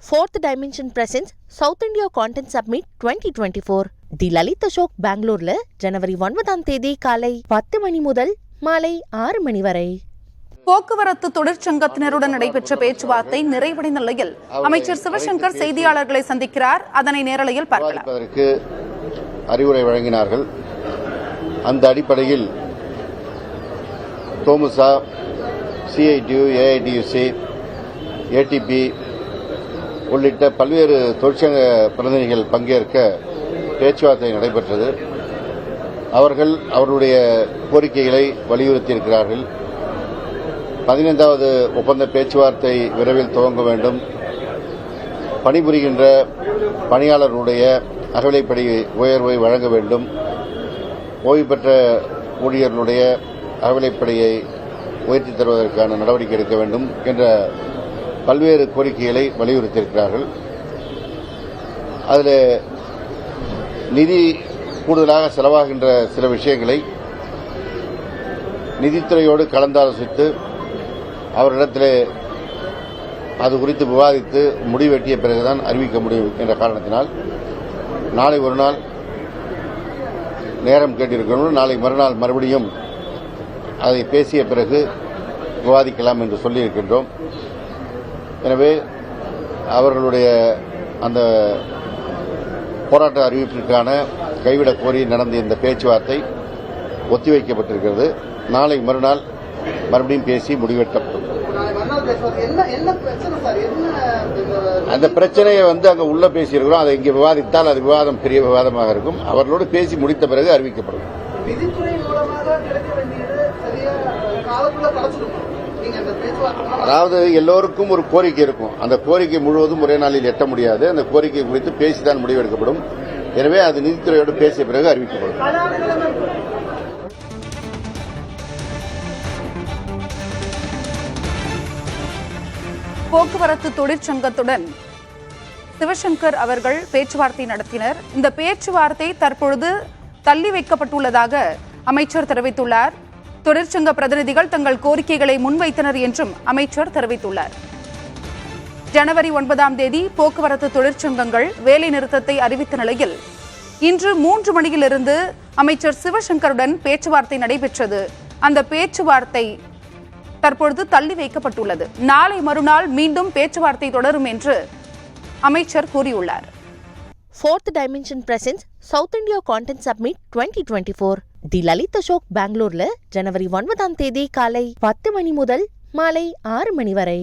Fourth Dimension presents South India Content Summit 2024. தி லலித் அசோக் பெங்களூர்ல ஜனவரி 9ஆம் தேதி காலை 10 மணி முதல் மாலை 6 மணி வரை. போக்குவரத்து தொழிற்சங்கத்தினருடன் நடைபெற்ற பேச்சுவார்த்தை நிறைவடைந்த நிலையில் அமைச்சர் சிவசங்கர் செய்தியாளர்களை சந்திக்கிறார். அதனை நேரலையில் பார்க்கலாம். அறிவுரை வழங்கினார்கள். அந்த அடிப்படையில் தோமுசா, சிஐடியு, ஏஐடியுசி, ஏடிபி உள்ளிட்ட பல்வேறு தொழிற்சங்க பிரதிநிதிகள் பங்கேற்க பேச்சுவார்த்தை நடைபெற்றது. அவர்கள் அவர்களுடைய கோரிக்கைகளை வலியுறுத்தியிருக்கிறார்கள். 15வது ஒப்பந்த பேச்சுவார்த்தை விரைவில் துவங்க வேண்டும். பணிபுரிகின்ற பணியாளர்களுடைய அகவிலைப்படி உயர்வை வழங்க வேண்டும். ஓய்வு பெற்ற ஊழியர்களுடைய அகவிலைப்படியை உயர்த்தி தருவதற்கான நடவடிக்கை எடுக்க வேண்டும் என்ற பல்வேறு கோரிக்கைகளை வலியுறுத்தியிருக்கிறார்கள். அதில் நிதி கூடுதலாக செலவாகின்ற சில விஷயங்களை நிதித்துறையோடு கலந்தாலோசித்து அவரிடத்தில் அது குறித்து விவாதித்து முடிவெட்டிய பிறகுதான் அறிவிக்க முடியும் என்ற காரணத்தினால் நாளை ஒரு நாள் நேரம் கேட்டிருக்கிறோம். நாளை மறுநாள் மறுபடியும் அதை பேசிய பிறகு விவாதிக்கலாம் என்று சொல்லியிருக்கின்றோம். எனவே அவர்களுடைய அந்த போராட்ட அறிவிப்பிற்கான கைவிடக் கோரி நடந்த இந்த பேச்சுவார்த்தை ஒத்திவைக்கப்பட்டிருக்கிறது. நாளை மறுநாள் மறுபடியும் பேசி முடிவெட்டப்படும். அந்த பிரச்சனையை அங்க உள்ள பேசியிருக்கிறோம். அதை இங்கே விவாதித்தால் அது விவாதம் பெரிய விவாதமாக இருக்கும். அவர்களோடு பேசி முடித்த பிறகு அறிவிக்கப்படும். அதாவது எல்லோருக்கும் ஒரு கோரிக்கை இருக்கும். அந்த கோரிக்கை முழுவதும் ஒரே நாளில் எட்ட முடியாது. அந்த கோரிக்கை குறித்து பேசிதான் முடிவெடுக்கப்படும். எனவே அது நிதித்துறையோடு பேசிய பிறகு அறிவிக்கப்படும். போக்குவரத்து தொழிற்சங்கத்துடன் சிவசங்கர் அவர்கள் பேச்சுவார்த்தை நடத்தினர். இந்த பேச்சுவார்த்தை தற்பொழுது தள்ளி வைக்கப்பட்டுள்ளதாக அமைச்சர் தெரிவித்துள்ளார். தொழிற்சங்க பிரதிநிதிகள் தங்கள் கோரிக்கைகளை முன்வைத்தனர் என்றும் அமைச்சர் தெரிவித்துள்ளார். ஜனவரி 9ஆம் தேதி போக்குவரத்து தொழிற்சங்கங்கள் வேலை நிறுத்தத்தை அறிவித்த நிலையில் இன்று 3 மணியிலிருந்து அமைச்சர் சிவசங்கருடன் பேச்சுவார்த்தை நடைபெற்றது. அந்த பேச்சுவார்த்தை தற்பொழுது தள்ளி வைக்கப்பட்டுள்ளது. நாளை மறுநாள் மீண்டும் பேச்சுவார்த்தை தொடரும் என்று அமைச்சர் கூறியுள்ளார். Fourth Dimension presents South India Content Summit 2024. தி லலித் அசோக் பெங்களூர்ல ஜனவரி 9ஆம் தேதி காலை 10 மணி முதல் மாலை 6 மணி வரை.